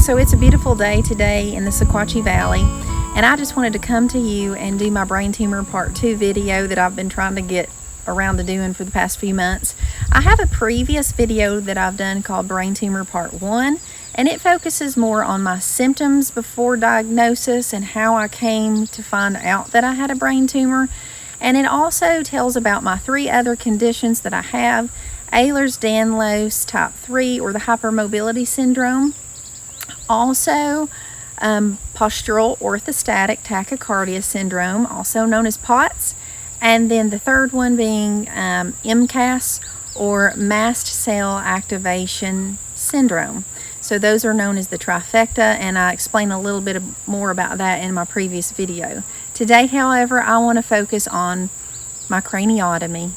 So it's a beautiful day today in the Sequatchie Valley, and I just wanted to come to you and do my brain tumor part 2 video that I've been trying to get around to doing for the past few months. I have a previous video that I've done called brain tumor part 1, and it focuses more on my symptoms before diagnosis and how I came to find out that I had a brain tumor. And it also tells about my 3 other conditions that I have: Ehlers-Danlos type 3, or the hypermobility syndrome, also postural orthostatic tachycardia syndrome, also known as POTS, and then the third one being MCAS, or mast cell activation syndrome. So those are known as the trifecta, and I explain a little bit more about that in my previous video. Today, however, I want to focus on my craniotomy.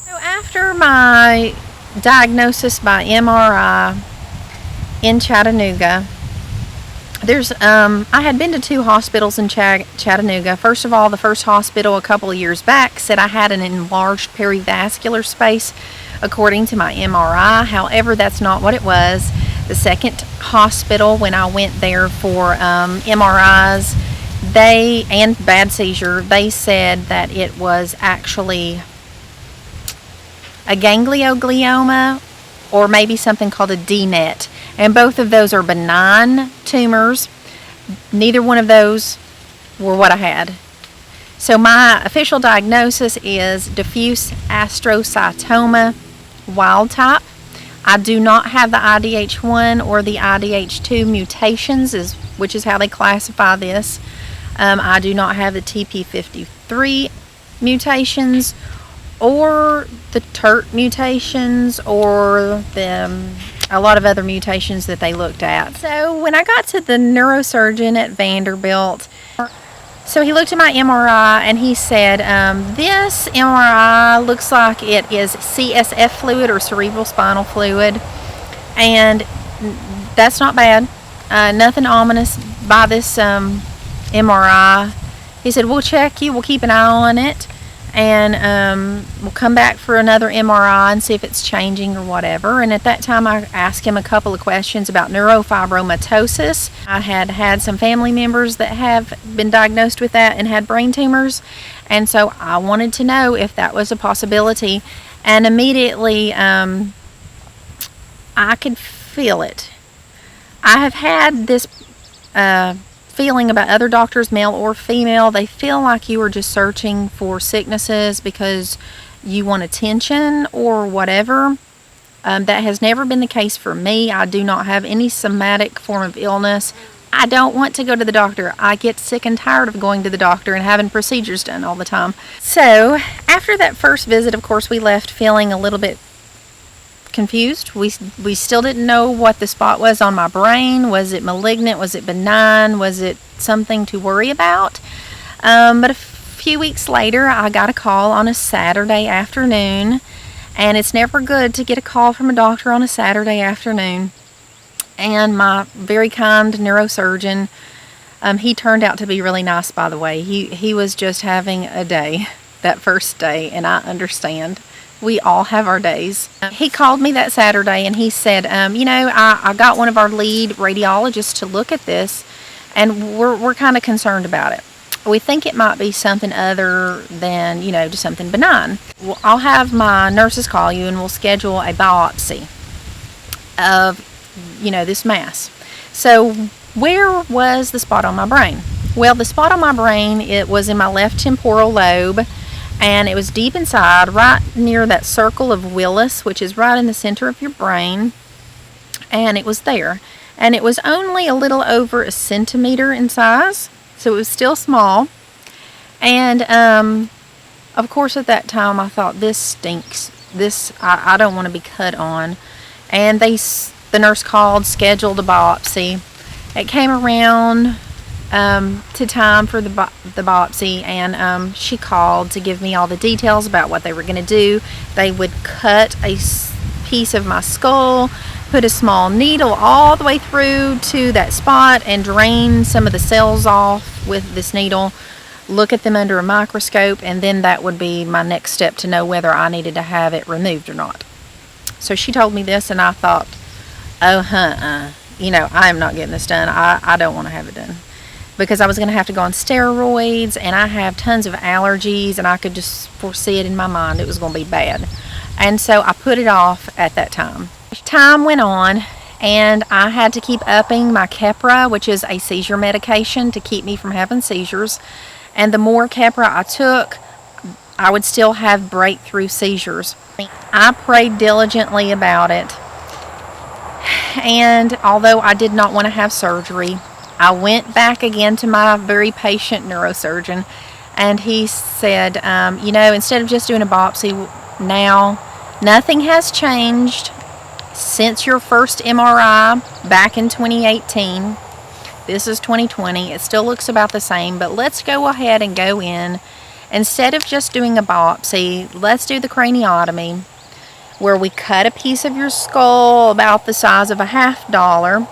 So after my diagnosis by MRI in Chattanooga, I had been to 2 hospitals in Chattanooga. First of all, the first hospital a couple of years back said I had an enlarged perivascular space according to my MRI. However, that's not what it was. The second hospital, when I went there for MRIs, and bad seizure, they said that it was actually a ganglioglioma, or maybe something called a DNET. And both of those are benign tumors. Neither one of those were what I had. So my official diagnosis is diffuse astrocytoma wild type. I do not have the IDH1 or the IDH2 mutations, which is how they classify this. I do not have the TP53 mutations, or the TERT mutations, or a lot of other mutations that they looked at. So when I got to the neurosurgeon at Vanderbilt, so he looked at my MRI and he said, this MRI looks like it is CSF fluid, or cerebral spinal fluid, and that's not bad. Nothing ominous by this MRI. He said, we'll check you, we'll keep an eye on it, and we'll come back for another MRI and see if it's changing or whatever. And at that time, I asked him a couple of questions about neurofibromatosis. I had some family members that have been diagnosed with that and had brain tumors, and so I wanted to know if that was a possibility. And immediately I could feel it. I have had this feeling about other doctors, male or female. They feel like you are just searching for sicknesses because you want attention or whatever. That has never been the case for me. I do not have any somatic form of illness. I don't want to go to the doctor. I get sick and tired of going to the doctor and having procedures done all the time. So after that first visit, of course, we left feeling a little bit confused. We still didn't know what the spot was on my brain. Was it malignant? Was it benign? Was it something to worry about? But a few weeks later, I got a call on a Saturday afternoon, and it's never good to get a call from a doctor on a Saturday afternoon. And my very kind neurosurgeon, he turned out to be really nice, by the way. He was just having a day that first day, and I understand. We all have our days. He called me that Saturday and he said, I got one of our lead radiologists to look at this, and we're kind of concerned about it. We think it might be something other than, just something benign. Well, I'll have my nurses call you and we'll schedule a biopsy of, this mass. So where was the spot on my brain? Well, the spot on my brain, it was in my left temporal lobe, and it was deep inside, right near that circle of Willis, which is right in the center of your brain. And it was there. And it was only a little over a centimeter in size, so it was still small. And of course, at that time, I thought, this stinks. I don't want to be cut on. And the nurse called, scheduled a biopsy. It came around to time for the biopsy, and she called to give me all the details about what they were going to do. They would cut a piece of my skull, put a small needle all the way through to that spot, and drain some of the cells off with this needle, look at them under a microscope, and then that would be my next step to know whether I needed to have it removed or not. So she told me this, and I thought, oh, I am not getting this done. I don't want to have it done. Because I was going to have to go on steroids, and I have tons of allergies, and I could just foresee it in my mind. It was going to be bad. And so I put it off at that time. Time went on, and I had to keep upping my Keppra, which is a seizure medication to keep me from having seizures. And the more Keppra I took, I would still have breakthrough seizures. I prayed diligently about it. And although I did not want to have surgery, I went back again to my very patient neurosurgeon, and he said, instead of just doing a biopsy now, nothing has changed since your first MRI back in 2018. This is 2020. It still looks about the same, but let's go ahead and go in. Instead of just doing a biopsy, let's do the craniotomy, where we cut a piece of your skull about the size of a $50,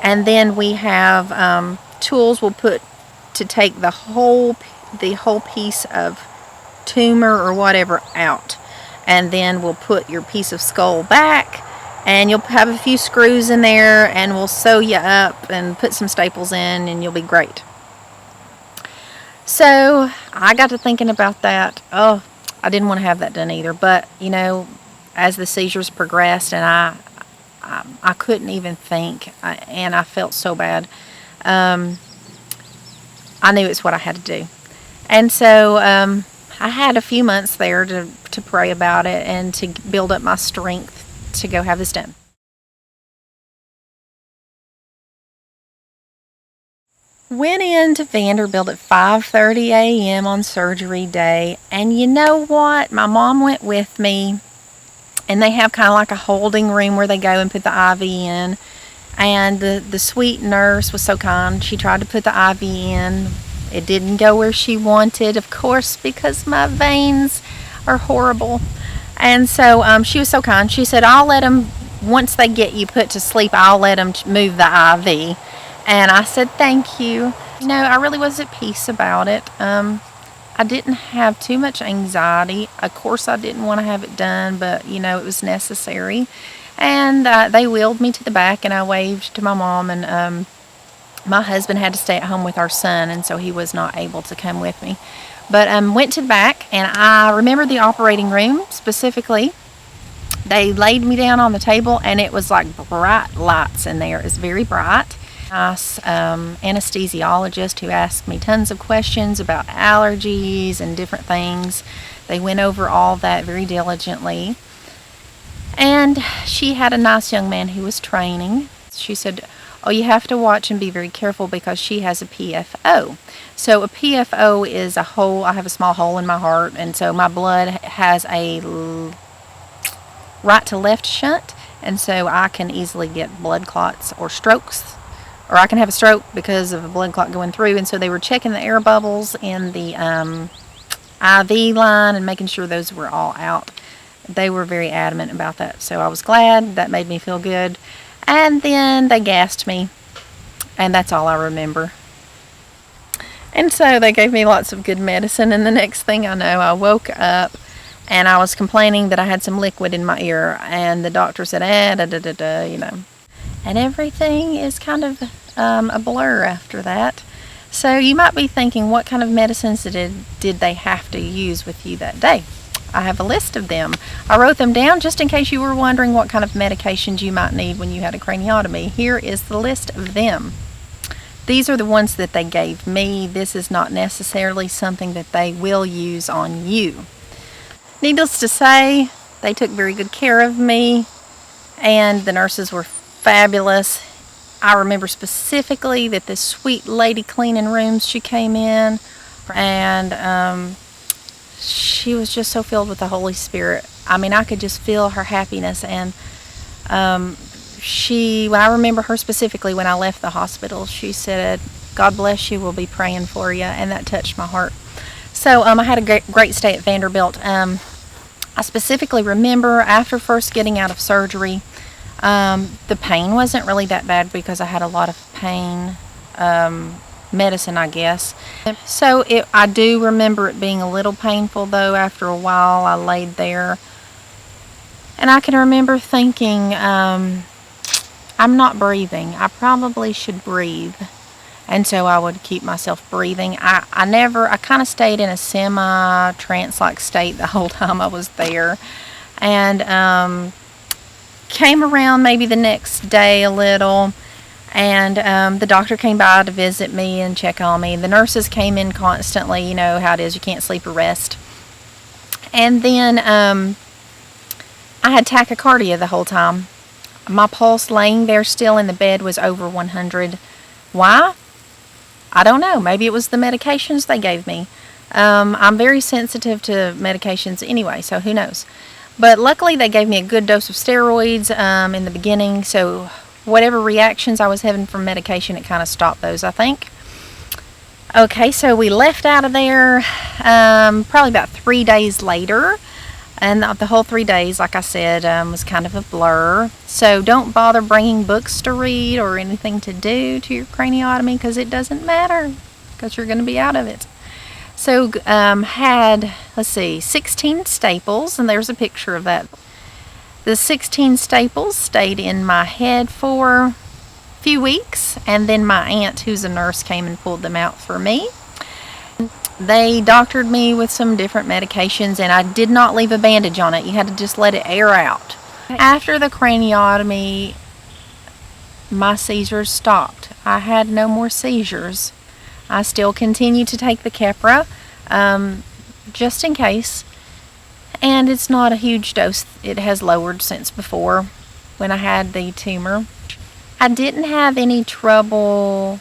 and then we have tools we'll put to take the whole piece of tumor or whatever out, and then we'll put your piece of skull back, and you'll have a few screws in there, and we'll sew you up and put some staples in, and you'll be great. So I got to thinking about that. Oh, I didn't want to have that done either, but as the seizures progressed, and I couldn't even think, and I felt so bad. I knew it's what I had to do. And so I had a few months there to pray about it and to build up my strength to go have this done. Went into Vanderbilt at 5:30 a.m. on surgery day, and you know what? My mom went with me, and they have kind of like a holding room where they go and put the IV in. And the sweet nurse was so kind. She tried to put the IV in. It didn't go where she wanted, of course, because my veins are horrible. And so she was so kind. She said, I'll let them, once they get you put to sleep, I'll let them move the IV. And I said, thank you. I really was at peace about it. I didn't have too much anxiety. Of course, I didn't want to have it done, but, it was necessary. And they wheeled me to the back, and I waved to my mom, and my husband had to stay at home with our son, and so he was not able to come with me. But went to the back, and I remember the operating room specifically. They laid me down on the table, and it was like bright lights in there. It was very bright. Nice anesthesiologist who asked me tons of questions about allergies and different things. They went over all that very diligently. And she had a nice young man who was training. She said, oh, you have to watch and be very careful because she has a PFO. So a PFO is a hole. I have a small hole in my heart, and so my blood has a right to left shunt, and so I can easily get blood clots or strokes, or I can have a stroke because of a blood clot going through. And so they were checking the air bubbles in the IV line and making sure those were all out. They were very adamant about that, so I was glad. That made me feel good. And then they gassed me, and that's all I remember. And so they gave me lots of good medicine, and the next thing I know, I woke up and I was complaining that I had some liquid in my ear, and the doctor said, and everything is kind of a blur after that. So you might be thinking, what kind of medicines did they have to use with you that day? I have a list of them. I wrote them down just in case you were wondering what kind of medications you might need when you had a craniotomy. Here is the list of them. These are the ones that they gave me. This is not necessarily something that they will use on you. Needless to say, they took very good care of me, and the nurses were fabulous. I remember specifically that this sweet lady cleaning rooms, she came in, and she was just so filled with the Holy Spirit. I mean, I could just feel her happiness. And I remember her specifically when I left the hospital. She said, God bless you, we'll be praying for you. And that touched my heart. So I had a great stay at Vanderbilt. I specifically remember after first getting out of surgery, the pain wasn't really that bad because I had a lot of pain medicine, I guess. So I do remember it being a little painful, though. After a while I laid there, and I can remember thinking, I'm not breathing. I probably should breathe. And so I would keep myself breathing. I kind of stayed in a semi-trance-like state the whole time I was there. And came around maybe the next day a little. And the doctor came by to visit me and check on me. The nurses came in constantly. You know how it is. You can't sleep or rest. And then I had tachycardia the whole time. My pulse laying there still in the bed was over 100. Why? I don't know. Maybe it was the medications they gave me. I'm very sensitive to medications anyway, so who knows. But luckily they gave me a good dose of steroids in the beginning, so whatever reactions I was having from medication, it kind of stopped those, I think. Okay, so we left out of there probably about 3 days later. And the whole 3 days, like I said, was kind of a blur. So don't bother bringing books to read or anything to do to your craniotomy, because it doesn't matter, because you're going to be out of it. So had, let's see, 16 staples, and there's a picture of that. The 16 staples stayed in my head for a few weeks, and then my aunt, who's a nurse, came and pulled them out for me. They doctored me with some different medications, and I did not leave a bandage on it. You had to just let it air out. After the craniotomy, my seizures stopped. I had no more seizures. I still continue to take the Keppra, just in case. And it's not a huge dose. It has lowered since before when I had the tumor. I didn't have any trouble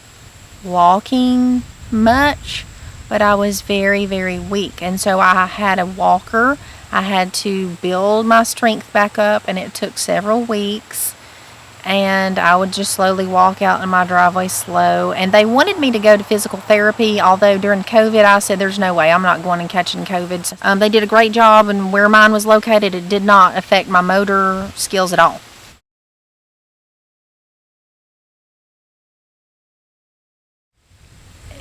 walking much, but I was very, very weak, and so I had a walker. I had to build my strength back up, and it took several weeks, and I would just slowly walk out in my driveway slow. And they wanted me to go to physical therapy, although during COVID I said there's no way, I'm not going and catching COVID. They did a great job, and where mine was located, it did not affect my motor skills at all.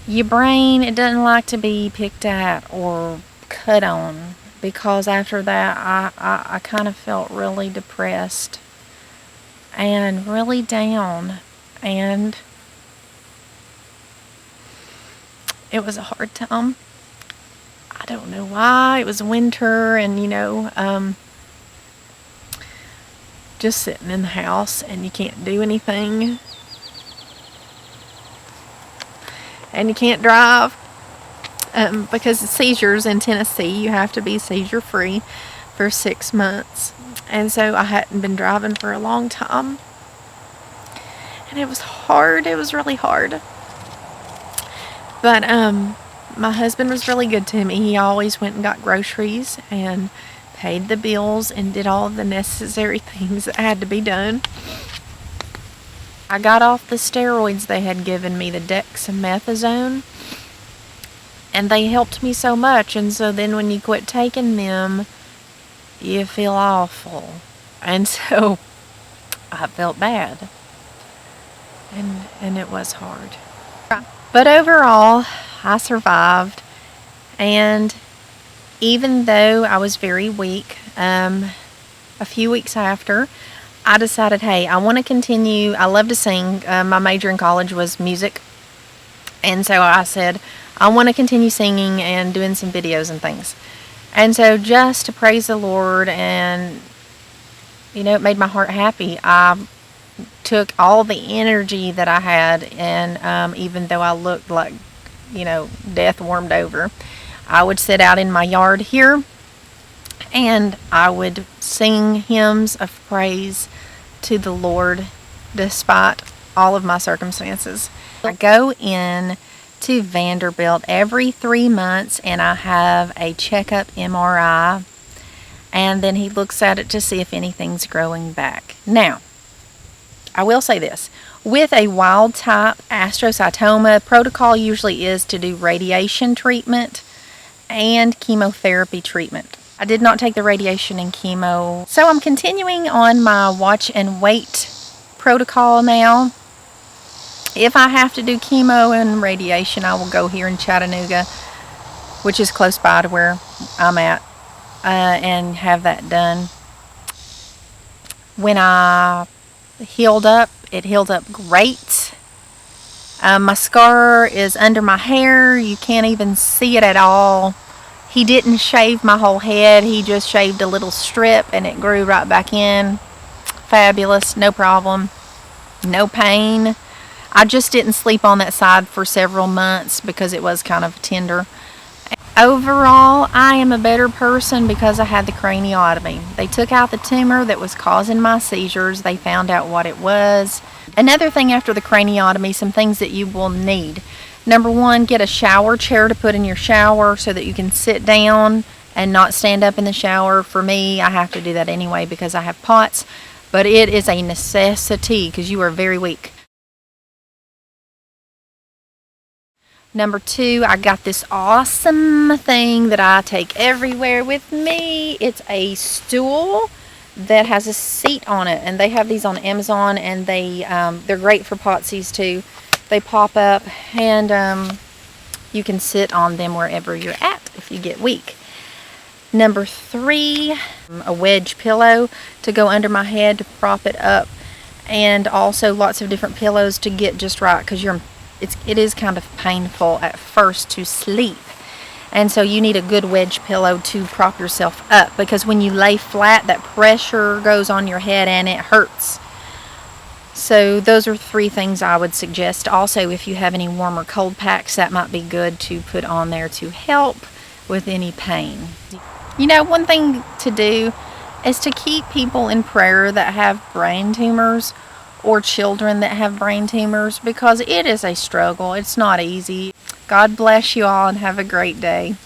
Your brain, it doesn't like to be picked at or cut on, because after that I kind of felt really depressed and really down, and it was a hard time. I don't know why. It was winter, and just sitting in the house and you can't do anything. And you can't drive because of seizures in Tennessee. You have to be seizure free for 6 months, and so I hadn't been driving for a long time, and it was hard. It was really hard. But my husband was really good to me. He always went and got groceries and paid the bills and did all the necessary things that had to be done. I got off the steroids they had given me, the dexamethasone, and they helped me so much. And so then when you quit taking them, you feel awful. And so I felt bad, and it was hard. But overall, I survived. And even though I was very weak, a few weeks after, I decided, hey, I want to continue. I love to sing. My major in college was music. And so I said, I want to continue singing and doing some videos and things. And so just to praise the Lord, and, it made my heart happy. I took all the energy that I had, and even though I looked like, death warmed over, I would sit out in my yard here, and I would sing hymns of praise to the Lord despite all of my circumstances. I go in to Vanderbilt every 3 months, and I have a checkup MRI, and then he looks at it to see if anything's growing back. Now, I will say this. With a wild type astrocytoma, protocol usually is to do radiation treatment and chemotherapy treatment. I did not take the radiation and chemo, so I'm continuing on my watch and wait protocol now. If I have to do chemo and radiation, I will go here in Chattanooga, which is close by to where I'm at, and have that done. When I healed up It healed up great. My scar is under my hair. You can't even see it at all. He didn't shave my whole head. He just shaved a little strip and it grew right back in. Fabulous, no problem, no pain. I just didn't sleep on that side for several months because it was kind of tender. Overall, I am a better person because I had the craniotomy. They took out the tumor that was causing my seizures. They found out what it was. Another thing after the craniotomy, some things that you will need. Number one, get a shower chair to put in your shower so that you can sit down and not stand up in the shower. For me, I have to do that anyway because I have POTS, but it is a necessity because you are very weak. Number two, I got this awesome thing that I take everywhere with me. It's a stool that has a seat on it, and they have these on Amazon, and they're great for POTSies too. They pop up, and you can sit on them wherever you're at if you get weak. Number three, a wedge pillow to go under my head to prop it up, and also lots of different pillows to get just right because it is kind of painful at first to sleep, and so you need a good wedge pillow to prop yourself up because when you lay flat, that pressure goes on your head and it hurts. So those are three things I would suggest. Also, if you have any warm or cold packs, that might be good to put on there to help with any pain. You know, one thing to do is to keep people in prayer that have brain tumors or children that have brain tumors because it is a struggle. It's not easy. God bless you all and have a great day.